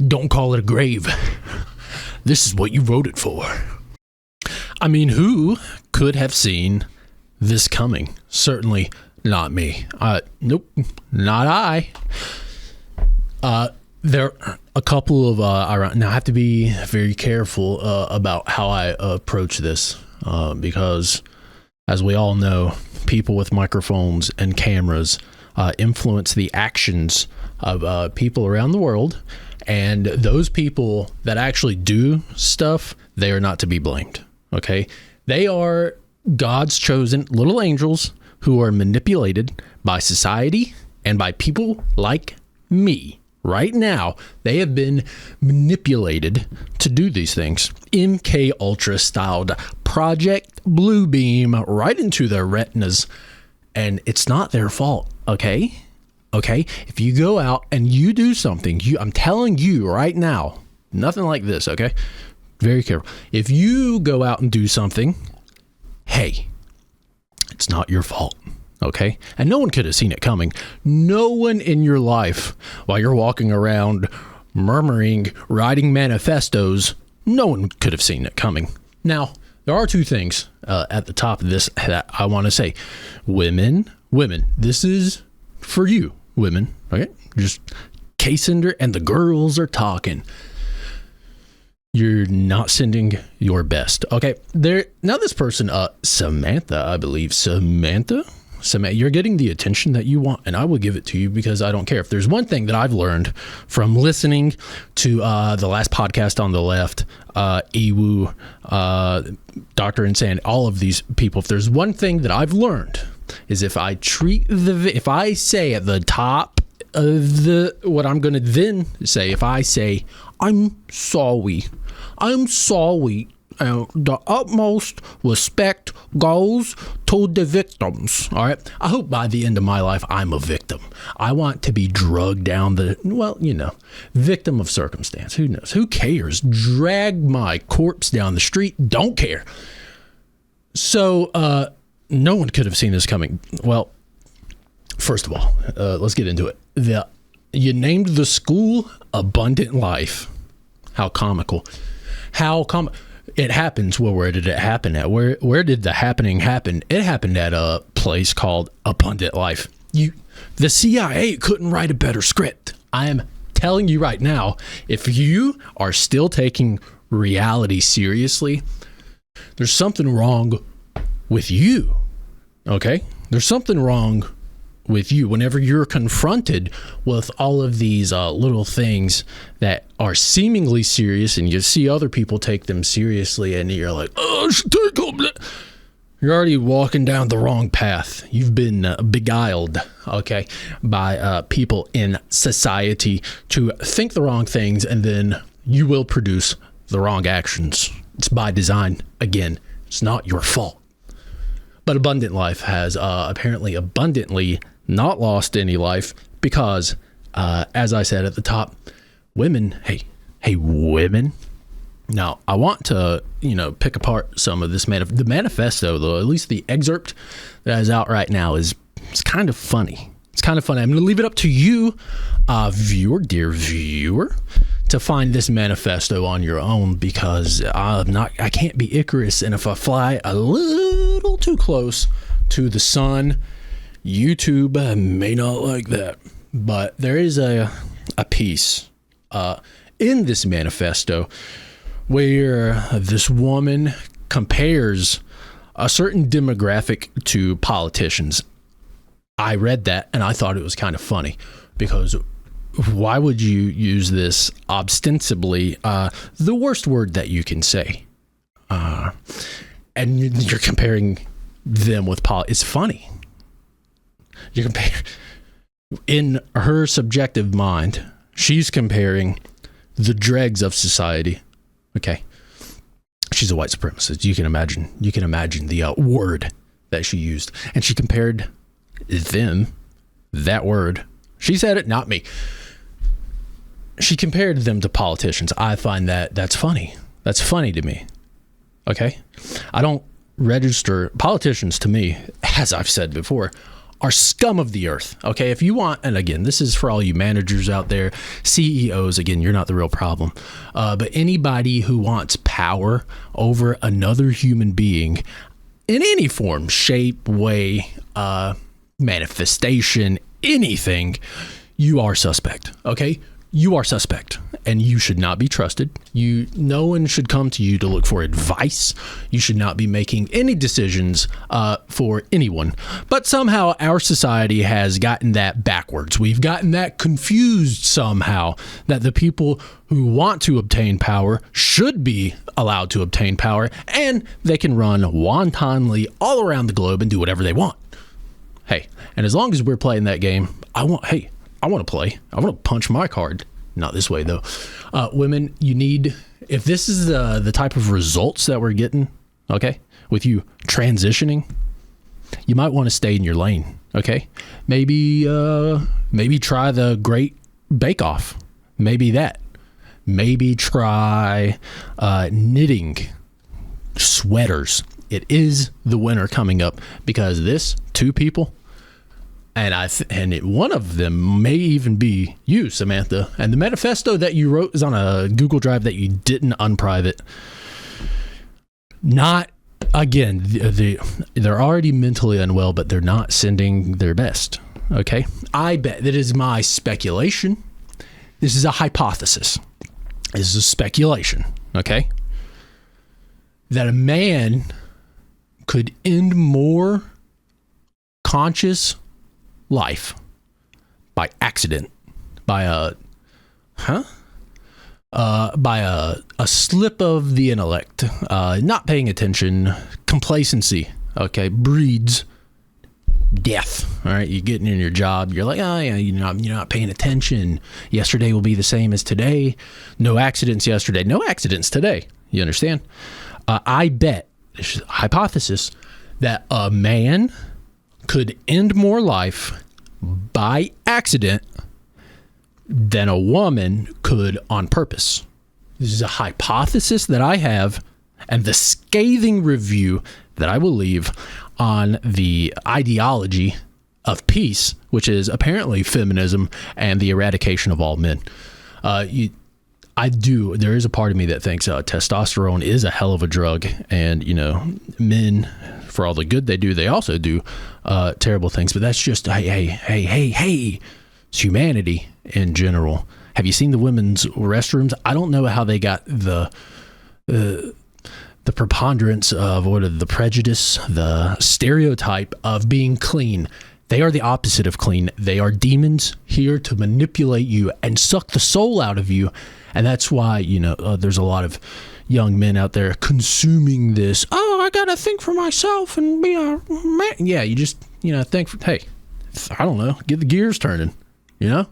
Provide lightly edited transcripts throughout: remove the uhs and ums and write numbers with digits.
Don't call it a grave. This is what you voted for. I mean, who could have seen this coming? Certainly not me. Nope, not I. There are a couple of now I have to be very careful about how I approach this because, as we all know, people with microphones and cameras influence the actions of people around the world, and those people that actually do stuff, they are not to be blamed. Okay, they are God's chosen little angels who are manipulated by society and by people like me. Right now, they have been manipulated to do these things. MK Ultra styled Project Bluebeam right into their retinas, and it's not their fault, okay? Okay? If you go out and you do something, I'm telling you right now, nothing like this, okay? Very careful. If you go out and do something, hey, it's not your fault. Okay. And no one could have seen it coming. No one in your life, while you're walking around murmuring, writing manifestos, no one could have seen it coming. Now, there are two things at the top of this that I want to say. Women, this is for you, women. Okay. Just K-Cinder and the girls are talking. You're not sending your best. Okay. Now this person, Samantha, I believe. Samantha, you're getting the attention that you want, and I will give it to you because I don't care. If there's one thing that I've learned from listening to the last podcast on the left, Ewu, Dr. Insane, all of these people, if there's one thing that I've learned is if I say at the top of what I'm going to then say, if I say, I'm sorry, the utmost respect goes to the victims. All right. I hope by the end of my life, I'm a victim. I want to be drugged down victim of circumstance. Who knows? Who cares? Drag my corpse down the street. Don't care. So, no one could have seen this coming. Well, first of all, let's get into it. You named the school Abundant Life. How comical. It happens. Well, where did it happen at? Where did the happening happen? It happened at a place called Abundant Life. The CIA couldn't write a better script. I am telling you right now, if you are still taking reality seriously, there's something wrong with you. Okay? There's something wrong with you whenever you're confronted with all of these little things that are seemingly serious, and you see other people take them seriously, and you're like, you're already walking down the wrong path. You've been beguiled, okay, by people in society to think the wrong things, and then you will produce the wrong actions. It's by design. Again, it's not your fault. But Abundant Life has apparently abundantly not lost any life because, as I said at the top, women, hey, women. Now, I want to, pick apart some of this the manifesto, though, at least the excerpt that is out right now it's kind of funny. It's kind of funny. I'm going to leave it up to you, dear viewer, to find this manifesto on your own because I can't be Icarus, and if I fly a little too close to the sun, YouTube may not like that. But there is a piece in this manifesto where this woman compares a certain demographic to politicians. I read that and I thought it was kind of funny because why would you use this ostensibly the worst word that you can say? And you're comparing them with It's funny. You compare, in her subjective mind, she's comparing the dregs of society. Okay. She's a white supremacist. You can imagine the word that she used. And she compared them, that word. She said it, not me. She compared them to politicians. I find that's funny. That's funny to me. Okay. I don't register politicians to me, as I've said before, are scum of the earth. Okay. If you want, and again, this is for all you managers out there, CEOs, again, you're not the real problem. But anybody who wants power over another human being in any form, shape, way, manifestation, anything, you are suspect. Okay. You are suspect, and you should not be trusted. No one should come to you to look for advice. You should not be making any decisions for anyone. But somehow our society has gotten that backwards. We've gotten that confused somehow, that the people who want to obtain power should be allowed to obtain power, and they can run wantonly all around the globe and do whatever they want. Hey, and as long as we're playing that game, I want to play. I want to punch my card. Not this way, though. Women, you need, if this is the type of results that we're getting, okay, with you transitioning, you might want to stay in your lane, okay? Maybe try the Great Bake Off. Maybe that. Maybe try knitting sweaters. It is the winter coming up, because this, 2 people, and one of them may even be you, Samantha. And the manifesto that you wrote is on a Google Drive that you didn't unprivate. Not, again, they're already mentally unwell, but they're not sending their best. Okay? I bet that is my speculation. This is a hypothesis. This is a speculation. Okay? That a man could end more conscious life by accident, by a slip of the intellect, not paying attention, complacency, okay, breeds death. All right, you're getting in your job, you're like, oh yeah, you're not paying attention. Yesterday will be the same as today. No accidents yesterday, no accidents today. You understand? I bet, hypothesis, that a man could end more life by accident than a woman could on purpose. This is a hypothesis that I have, and the scathing review that I will leave on the ideology of peace, which is apparently feminism and the eradication of all men. There is a part of me that thinks testosterone is a hell of a drug, and men, for all the good they do, they also do terrible things. But that's just hey, it's humanity in general. Have you seen the women's restrooms? I don't know how they got the preponderance of the prejudice, the stereotype of being clean. They are the opposite of clean. They are demons here to manipulate you and suck the soul out of you. And that's why, there's a lot of young men out there consuming this. Oh, I got to think for myself and be a man. Yeah, you just, hey, I don't know, get the gears turning, I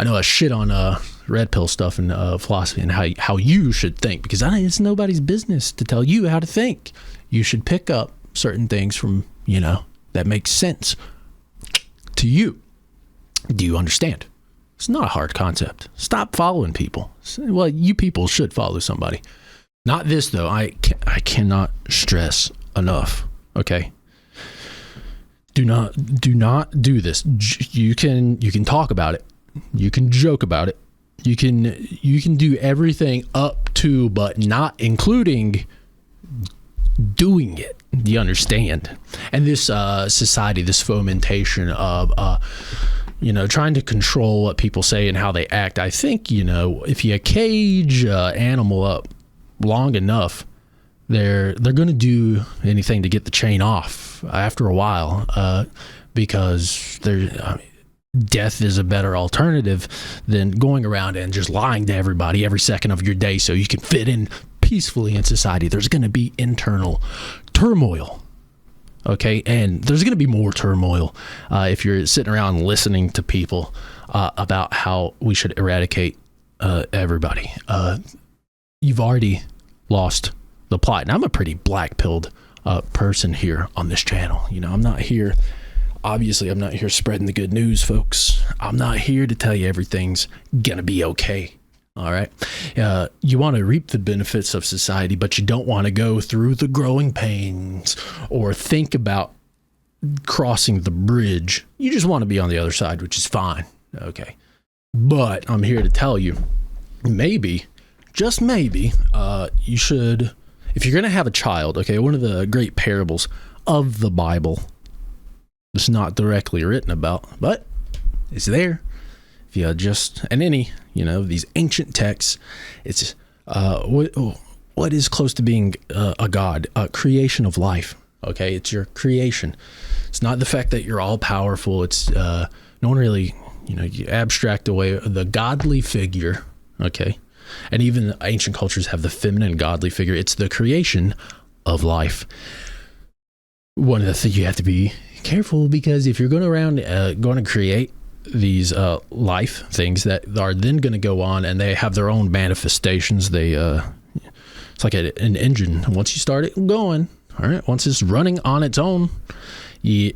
know I shit on red pill stuff and philosophy and how you should think, because it's nobody's business to tell you how to think. You should pick up certain things from, that makes sense to you. Do you understand? It's not a hard concept. Stop following people. Well, you people should follow somebody. Not this, though. I cannot stress enough. Okay. Do not do this. You can talk about it. You can joke about it. You can do everything up to, but not including doing it. Do you understand? And this society, this fomentation of trying to control what people say and how they act. I think, if you cage an animal up long enough, they're going to do anything to get the chain off after a while, because death is a better alternative than going around and just lying to everybody every second of your day so you can fit in peacefully in society. There's going to be internal turmoil. Okay, and there's going to be more turmoil if you're sitting around listening to people about how we should eradicate everybody. You've already lost the plot. And I'm a pretty black-pilled person here on this channel. I'm not here spreading the good news, folks. I'm not here to tell you everything's going to be okay. All right. You want to reap the benefits of society, but you don't want to go through the growing pains or think about crossing the bridge. You just want to be on the other side, which is fine. Okay. But I'm here to tell you, maybe, just maybe, you should, if you're going to have a child, okay, one of the great parables of the Bible, it's not directly written about, but it's there. If you just, and any, these ancient texts, it's, what is close to being a God, a creation of life. Okay, it's your creation. It's not the fact that you're all powerful. It's no one really, you abstract away the godly figure. Okay, and even ancient cultures have the feminine godly figure. It's the creation of life. One of the things you have to be careful, because if you're going to create these life things that are then going to go on and they have their own manifestations, it's like an engine. Once you start it going, all right, once it's running on its own, you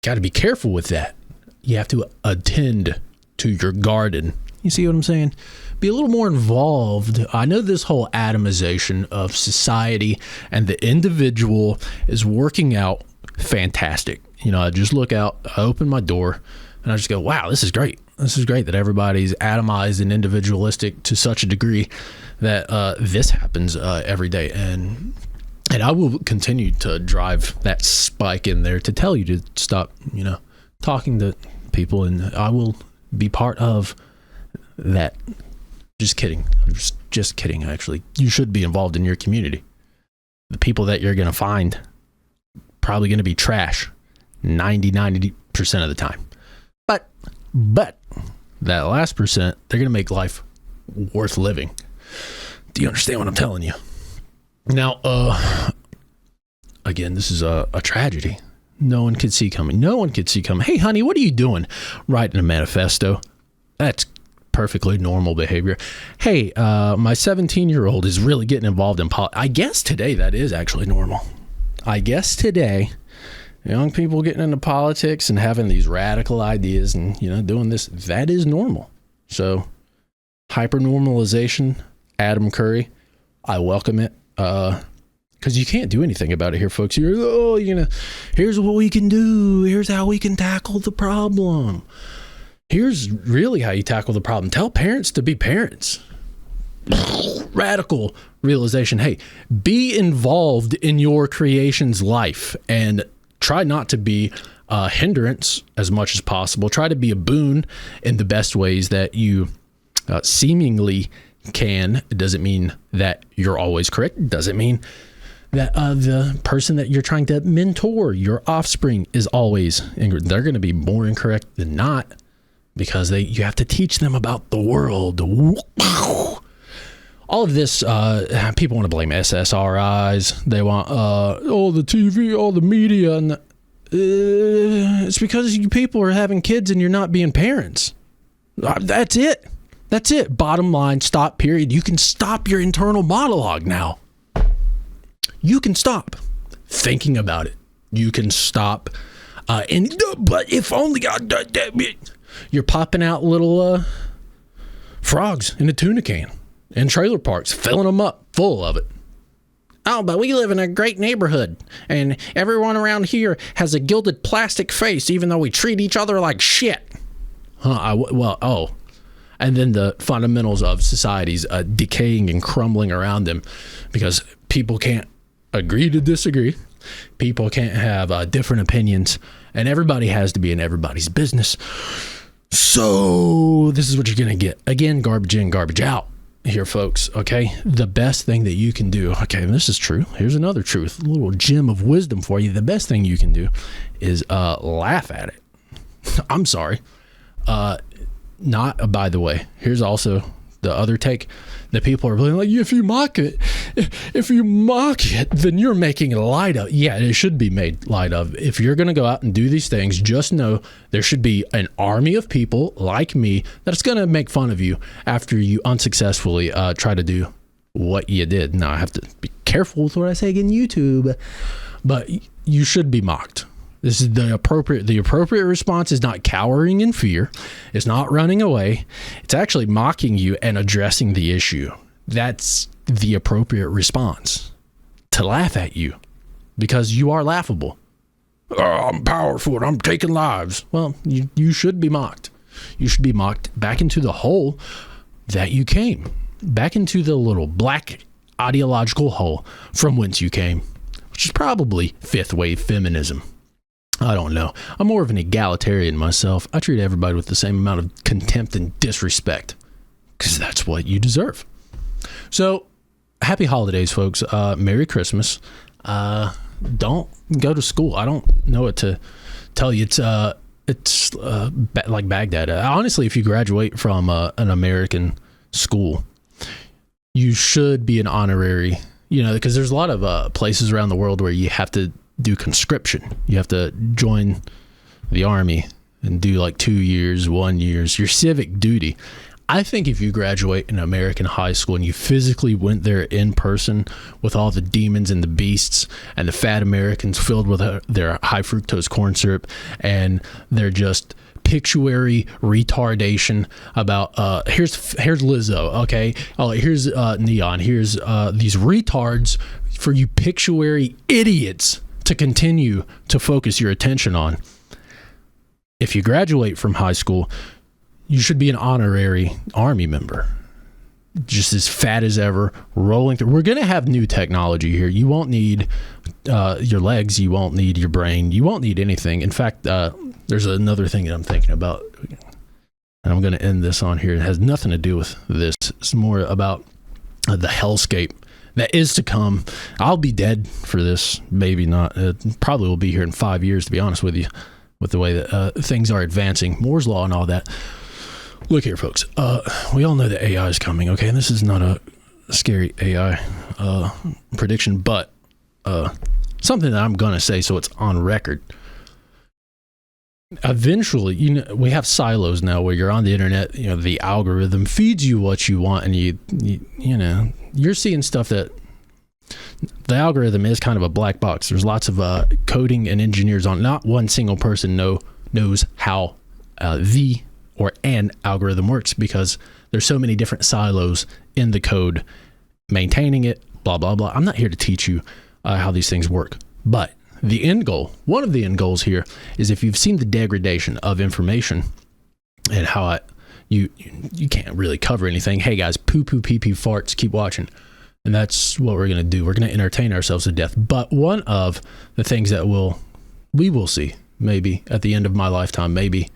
got to be careful with that. You have to attend to your garden. You see what I'm saying? Be a little more involved. I know this whole atomization of society and the individual is working out fantastic. I just look out, I open my door, and I just go, wow, this is great. This is great that everybody's atomized and individualistic to such a degree that this happens every day. And I will continue to drive that spike in there to tell you to stop, talking to people, and I will be part of that. Just kidding. Just kidding, actually. You should be involved in your community. The people that you're going to find probably going to be trash 90% of the time. But that last percent, they're going to make life worth living. Do you understand what I'm telling you? Now, again, this is a tragedy. No one could see coming. Hey, honey, what are you doing? Writing a manifesto. That's perfectly normal behavior. Hey, my 17-year-old is really getting involved in politics. I guess today that is actually normal. I guess today, young people getting into politics and having these radical ideas and, doing this, that is normal. So, hyper-normalization, Adam Curry, I welcome it. Because you can't do anything about it here, folks. Here's what we can do. Here's how we can tackle the problem. Here's really how you tackle the problem. Tell parents to be parents. Radical realization. Hey, be involved in your creation's life and try not to be a hindrance as much as possible. Try to be a boon in the best ways that you seemingly can. It doesn't mean that you're always correct. It doesn't mean that the person that you're trying to mentor, your offspring, is always incorrect. They're going to be more incorrect than not, because you have to teach them about the world. All of this, people want to blame SSRIs. They want all the TV, all the media, and it's because you people are having kids and you're not being parents. That's it. Bottom line, stop, period. You can stop your internal monologue now. You can stop thinking about it. You can stop. But if only you're popping out little frogs in a tuna can in trailer parks, filling them up full of it. Oh, but we live in a great neighborhood, and everyone around here has a gilded plastic face, even though we treat each other like shit. And then the fundamentals of society's decaying and crumbling around them, because people can't agree to disagree. People can't have different opinions, and everybody has to be in everybody's business. So this is what you're going to get. Again, garbage in, garbage out here, folks. Okay. The best thing that you can do. Okay. This is true. Here's another truth, a little gem of wisdom for you. The best thing you can do is laugh at it. I'm sorry. Not, by the way, here's also the other take that people are really like, if you mock it, then you're making light of. Yeah, it should be made light of. If you're going to go out and do these things, just know there should be an army of people like me that's going to make fun of you after you unsuccessfully try to do what you did. Now, I have to be careful with what I say again, YouTube, but you should be mocked. This is the appropriate response is not cowering in fear. It's not running away. It's actually mocking you and addressing the issue. That's the appropriate response, to laugh at you because you are laughable. Oh, I'm powerful and I'm taking lives. Well, you should be mocked. You should be mocked back into the hole that you came, back into the little black ideological hole from whence you came, which is probably fifth wave feminism. I don't know. I'm more of an egalitarian myself. I treat everybody with the same amount of contempt and disrespect because that's what you deserve. So, happy holidays, folks. Merry Christmas. Don't go to school. I don't know what to tell you. It's like Baghdad. Honestly, if you graduate from an American school, you should be an honorary, because there's a lot of places around the world where you have to do conscription. You have to join the army and do like 2 years, 1 year, your civic duty. I think if you graduate an American high school and you physically went there in person with all the demons and the beasts and the fat Americans filled with their high fructose corn syrup and they're just pictuary retardation about here's Lizzo, okay, here's Neon, here's these retards for you pictuary idiots to continue to focus your attention on. If you graduate from high school, you should be an honorary army member, just as fat as ever, rolling through. We're going to have new technology here. You won't need your legs. You won't need your brain. You won't need anything. In fact, there's another thing that I'm thinking about, and I'm going to end this on here. It has nothing to do with this. It's more about the hellscape that is to come. I'll be dead for this. Maybe not. It probably will be here in 5 years, to be honest with you, with the way that things are advancing, Moore's Law and all that. Look here, folks. We all know that AI is coming, okay? And this is not a scary AI prediction, but something that I'm going to say so it's on record. Eventually, we have silos now where you're on the internet, the algorithm feeds you what you want, and you're seeing stuff that the algorithm is kind of a black box. There's lots of coding and engineers on. Not one single person knows how an algorithm works because there's so many different silos in the code maintaining it, blah, blah, blah. I'm not here to teach you how these things work, but the end goal, one of the end goals here is if you've seen the degradation of information and how you can't really cover anything. Hey guys, poo poo pee pee farts, keep watching. And that's what we're going to do. We're going to entertain ourselves to death. But one of the things that we will see maybe at the end of my lifetime, maybe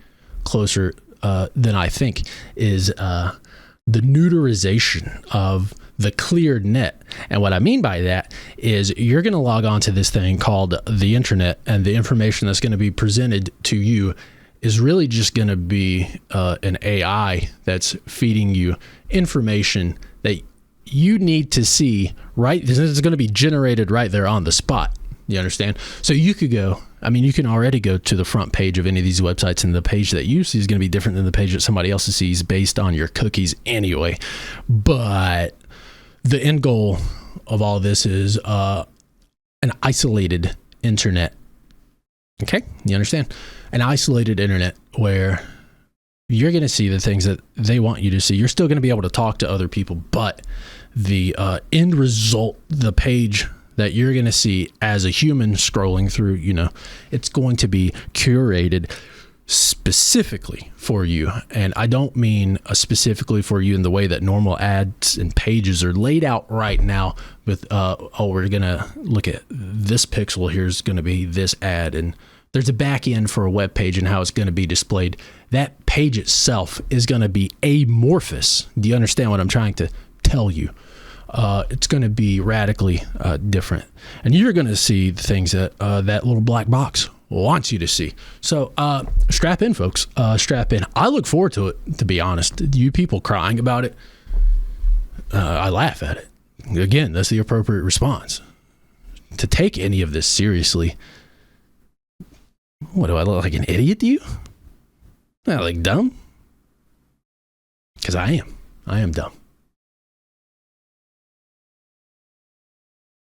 closer than I think, is the neuterization of the cleared net. And what I mean by that is you're going to log on to this thing called the internet, and the information that's going to be presented to you is really just going to be an AI that's feeding you information that you need to see right. This is going to be generated right there on the spot. You understand? So you could go, you can already go to the front page of any of these websites, and the page that you see is going to be different than the page that somebody else sees based on your cookies anyway. But the end goal of all this is an isolated internet. Okay? You understand? An isolated internet where you're going to see the things that they want you to see. You're still going to be able to talk to other people, but the end result, the page that you're going to see as a human scrolling through, it's going to be curated specifically for you. And I don't mean specifically for you in the way that normal ads and pages are laid out right now with, we're going to look at this pixel. Here's going to be this ad. And there's a back end for a web page and how it's going to be displayed. That page itself is going to be amorphous. Do you understand what I'm trying to tell you? It's going to be radically different, and you're going to see the things that that little black box wants you to see. So strap in, folks. Strap in. I look forward to it, to be honest. You people crying about it, I laugh at it. Again, that's the appropriate response. To take any of this seriously, what do I look like, an idiot to you? Not like dumb? Because I am. I am dumb.